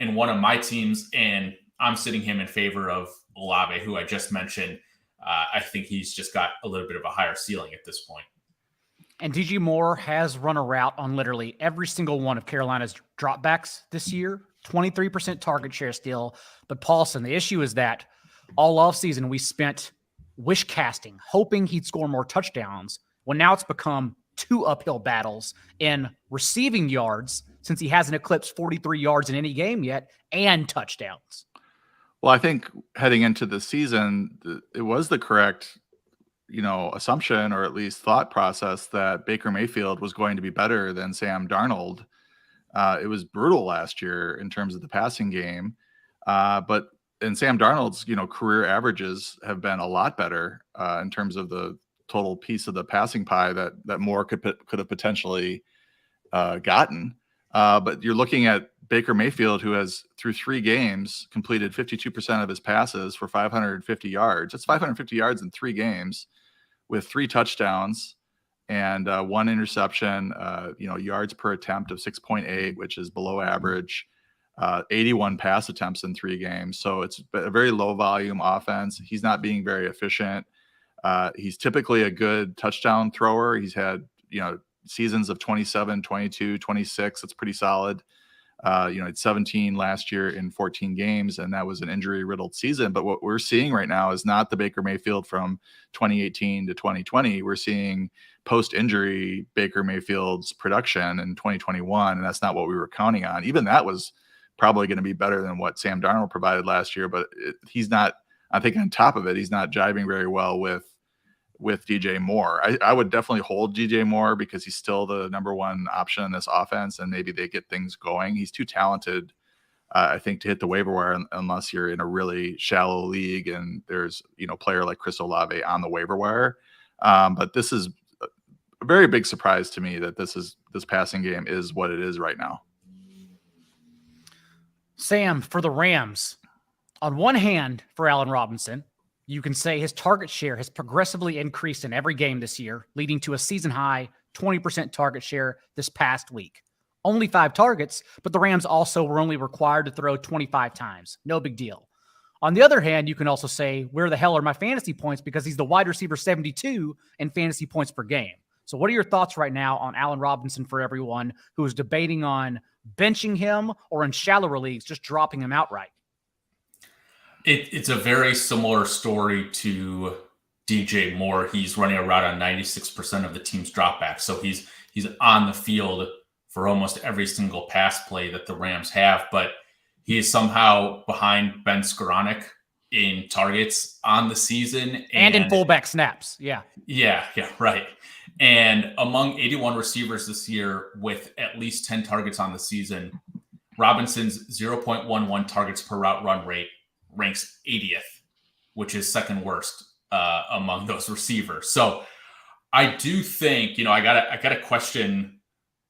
in one of my teams, and I'm sitting him in favor of Olave, who I just mentioned. I think he's just got a little bit of a higher ceiling at this point. And DJ Moore has run a route on literally every single one of Carolina's dropbacks this year, 23% target share still. But Paulsen, the issue is that all offseason we spent wish casting, hoping he'd score more touchdowns, when now it's become 2 uphill battles in receiving yards since he hasn't eclipsed 43 yards in any game yet, and touchdowns. Well, I think heading into the season, it was the correct, assumption or at least thought process that Baker Mayfield was going to be better than Sam Darnold. It was brutal last year in terms of the passing game. And Sam Darnold's, career averages have been a lot better in terms of the total piece of the passing pie that Moore could have potentially gotten. But you're looking at Baker Mayfield, who has through 3 games completed 52% of his passes for 550 yards. That's 550 yards in 3 games with 3 touchdowns and 1 interception, yards per attempt of 6.8, which is below average, 81 pass attempts in 3 games. So it's a very low volume offense. He's not being very efficient. He's typically a good touchdown thrower. He's had, seasons of 27, 22, 26. That's pretty solid. It's 17 last year in 14 games, and that was an injury-riddled season. But what we're seeing right now is not the Baker Mayfield from 2018 to 2020. We're seeing post-injury Baker Mayfield's production in 2021, and that's not what we were counting on. Even that was probably going to be better than what Sam Darnold provided last year, but he's not, I think on top of it, he's not jiving very well with DJ Moore. I would definitely hold DJ Moore because he's still the number 1 option in this offense, and maybe they get things going. He's too talented, I think, to hit the waiver wire unless you're in a really shallow league and there's a player like Chris Olave on the waiver wire. But this is a very big surprise to me that this passing game is what it is right now. Sam, for the Rams, on one hand, for Allen Robinson, you can say his target share has progressively increased in every game this year, leading to a season-high 20% target share this past week. Only 5 targets, but the Rams also were only required to throw 25 times. No big deal. On the other hand, you can also say, where the hell are my fantasy points? Because he's the wide receiver 72 in fantasy points per game. So what are your thoughts right now on Allen Robinson for everyone who is debating on benching him or in shallower leagues, just dropping him outright? It's a very similar story to DJ Moore. He's running a route on 96% of the team's dropbacks. So he's on the field for almost every single pass play that the Rams have, but he is somehow behind Ben Skoranek in targets on the season. And in fullback snaps. Yeah, right. And among 81 receivers this year with at least 10 targets on the season, Robinson's 0.11 targets per route run rate ranks 80th, which is second worst among those receivers. So I do think, I got a question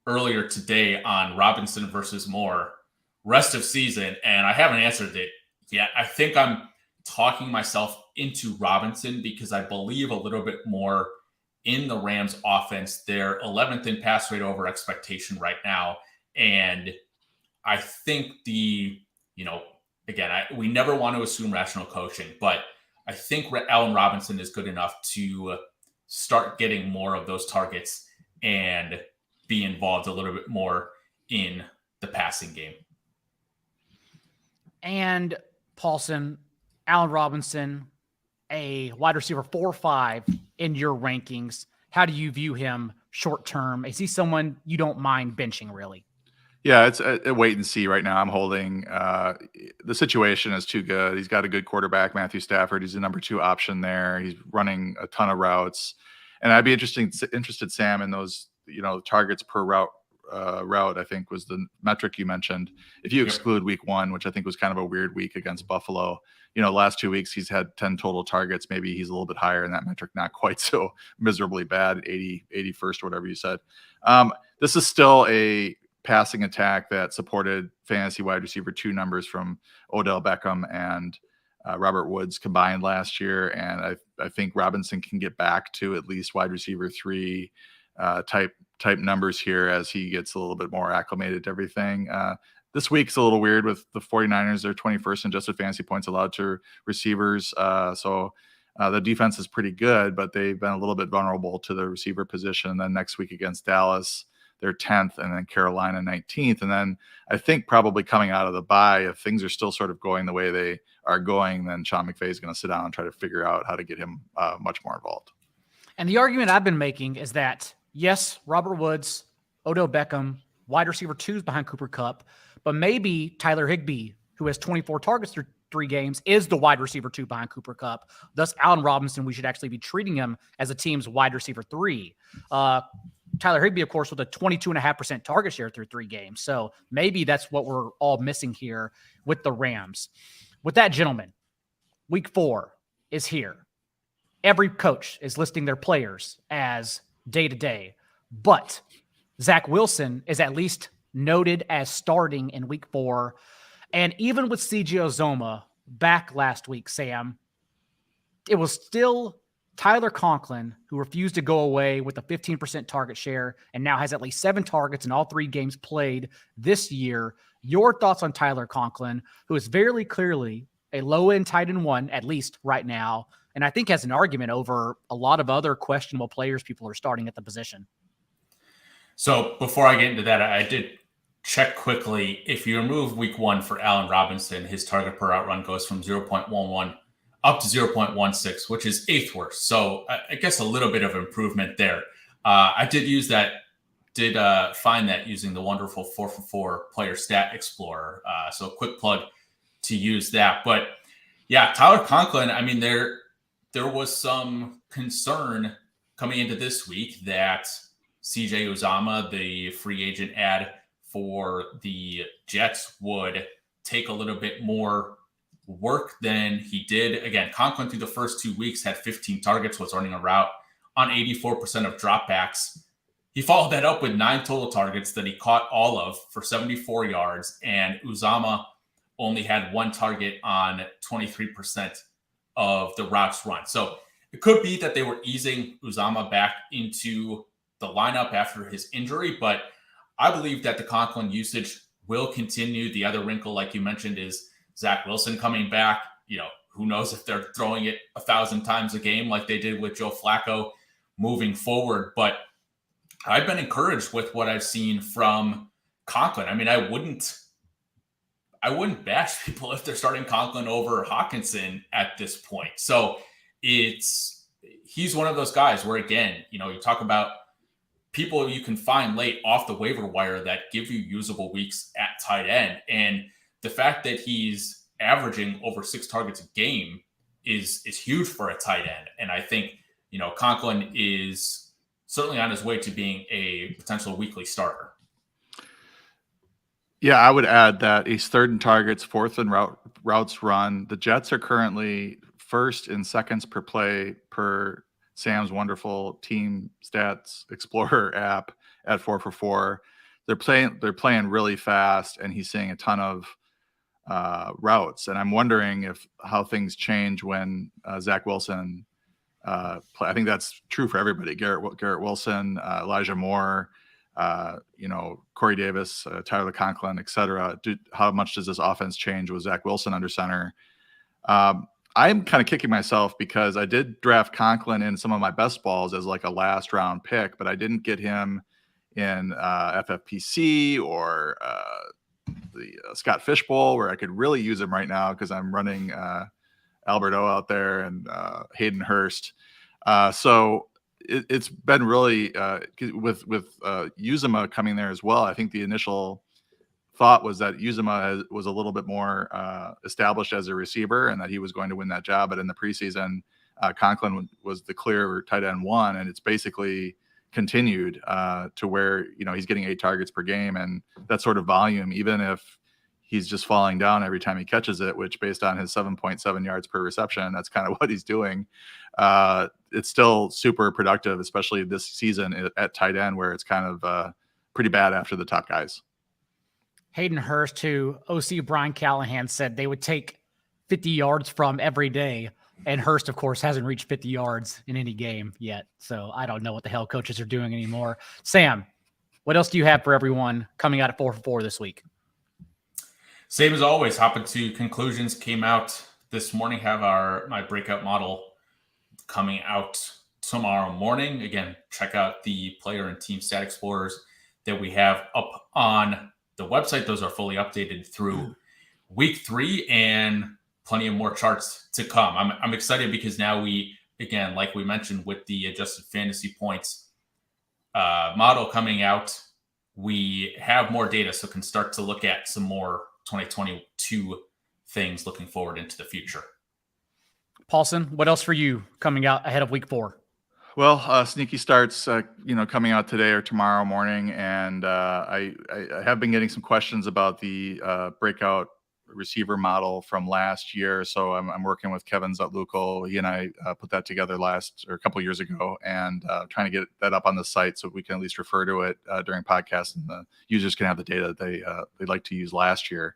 earlier today on Robinson versus Moore rest of season, and I haven't answered it yet. I think I'm talking myself into Robinson because I believe a little bit more in the Rams offense. They're 11th in pass rate over expectation right now. And I think we never want to assume rational coaching, but I think Allen Robinson is good enough to start getting more of those targets and be involved a little bit more in the passing game. And Paulsen, Allen Robinson, a wide receiver 4 or 5 in your rankings. How do you view him short term? Is he someone you don't mind benching, really? Yeah, it's a wait and see right now. I'm holding. The situation is too good. He's got a good quarterback, Matthew Stafford. He's the number 2 option there. He's running a ton of routes, and I'd be interested, Sam, in those targets per route. I think was the metric you mentioned. If you exclude week 1, which I think was kind of a weird week against Buffalo, last 2 weeks he's had 10 total targets. Maybe he's a little bit higher in that metric, not quite so miserably bad, 81st or whatever you said. This is still a passing attack that supported fantasy wide receiver 2 numbers from Odell Beckham and Robert Woods combined last year. And I think Robinson can get back to at least wide receiver 3 type numbers here as he gets a little bit more acclimated to everything. This week's a little weird with the 49ers. They're 21st in adjusted fantasy points allowed to receivers. So the defense is pretty good, but they've been a little bit vulnerable to the receiver position. And then next week against Dallas, they're 10th, and then Carolina 19th. And then I think probably coming out of the bye, if things are still sort of going the way they are going, then Sean McVay is going to sit down and try to figure out how to get him much more involved. And the argument I've been making is that, yes, Robert Woods, Odell Beckham, wide receiver 2s behind Cooper Kupp, but maybe Tyler Higbee, who has 24 targets through 3 games, is the wide receiver 2 behind Cooper Kupp. Thus, Allen Robinson, we should actually be treating him as a team's wide receiver 3. Tyler Higbee, of course, with a 22.5% target share through 3 games. So maybe that's what we're all missing here with the Rams. With that, gentlemen, week 4 is here. every coach is listing their players as day-to-day, but Zach Wilson is at least noted as starting in week 4. And even with CJ Uzomah back last week, Sam, it was still Tyler Conklin who refused to go away with a 15% target share and now has at least 7 targets in all 3 games played this year. Your thoughts on Tyler Conklin, who is very clearly a low-end tight end 1, at least right now, and I think has an argument over a lot of other questionable players people are starting at the position. So before I get into that, I did check quickly. If you remove week 1 for Allen Robinson, his target per out run goes from 0.11 up to 0.16, which is 8th worst. So I guess a little bit of improvement there. I did find that using the wonderful 4for4 player stat explorer. So a quick plug to use that. But yeah, Tyler Conklin, I mean, there was some concern coming into this week that CJ Uzomah, the free agent ad for the Jets, would take a little bit more work than he did. Again, Conklin through the first 2 weeks had 15 targets, was running a route on 84% of dropbacks. He followed that up with 9 total targets that he caught all of for 74 yards, and Uzomah only had 1 target on 23% of the routes run. So it could be that they were easing Uzomah back into the lineup after his injury, but I believe that the Conklin usage will continue. The other wrinkle, like you mentioned, is Zach Wilson coming back. Who knows if they're throwing it 1,000 times a game like they did with Joe Flacco moving forward. But I've been encouraged with what I've seen from Conklin. I mean, I wouldn't bash people if they're starting Conklin over Hawkinson at this point. So he's one of those guys where, again, you talk about people you can find late off the waiver wire that give you usable weeks at tight end. And the fact that he's averaging over 6 targets a game is huge for a tight end. And I think, Conklin is certainly on his way to being a potential weekly starter. Yeah, I would add that he's 3rd in targets, 4th in routes run. The Jets are currently 1st in seconds per play per Sam's wonderful team stats explorer app at 4for4. They're playing really fast, and he's seeing a ton of routes. And I'm wondering how things change when Zach Wilson play. I think that's true for everybody. Garrett Wilson, Elijah Moore, Corey Davis, Tyler Conklin, etc. How much does this offense change with Zach Wilson under center? I'm kind of kicking myself because I did draft Conklin in some of my best balls as like a last round pick, but I didn't get him in FFPC or the Scott Fish Bowl, where I could really use him right now because I'm running Alberto out there and Hayden Hurst. So it's been really with Uzomah coming there as well. I think the initial thought was that Uzomah was a little bit more established as a receiver and that he was going to win that job. But in the preseason, Conklin was the clear tight end 1, and it's basically continued to where he's getting 8 targets per game, and that sort of volume, even if he's just falling down every time he catches it, which based on his 7.7 yards per reception, that's kind of what he's doing. It's still super productive, especially this season at tight end, where it's kind of pretty bad after the top guys. Hayden Hurst, who OC Brian Callahan said they would take 50 yards from every day. And Hurst, of course, hasn't reached 50 yards in any game yet. So I don't know what the hell coaches are doing anymore. Sam, what else do you have for everyone coming out at 4for4 this week? Same as always, hopping to conclusions. Came out this morning, have my breakout model coming out tomorrow morning. Again, check out the player and team stat explorers that we have up on the website. Those are fully updated through week 3 and plenty of more charts to come. I'm excited because now we, again, like we mentioned with the adjusted fantasy points model coming out, we have more data, so can start to look at some more 2022 things looking forward into the future. Paulsen, what else for you coming out ahead of week 4? Well, sneaky starts, coming out today or tomorrow morning, and I have been getting some questions about the breakout receiver model from last year. So I'm working with Kevin Zutlukel. He and I put that together a couple years ago, and trying to get that up on the site so we can at least refer to it during podcasts, and the users can have the data that they like to use last year.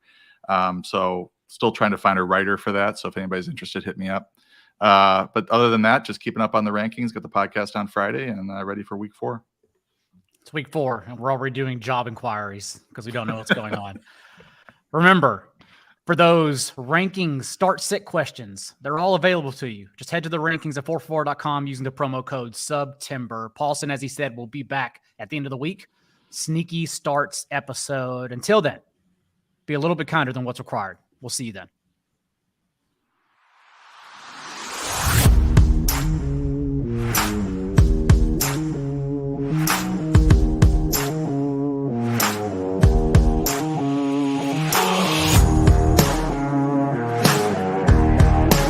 So still trying to find a writer for that. So if anybody's interested, hit me up. But other than that, just keeping up on the rankings, got the podcast on Friday, and ready for week 4. It's week 4, and we're already doing job inquiries because we don't know what's going on. Remember, for those rankings start-sit questions, they're all available to you. Just head to the rankings at 4for4.com using the promo code SUBTIMBER. Paulsen, as he said, will be back at the end of the week. Sneaky starts episode. Until then, be a little bit kinder than what's required. We'll see you then.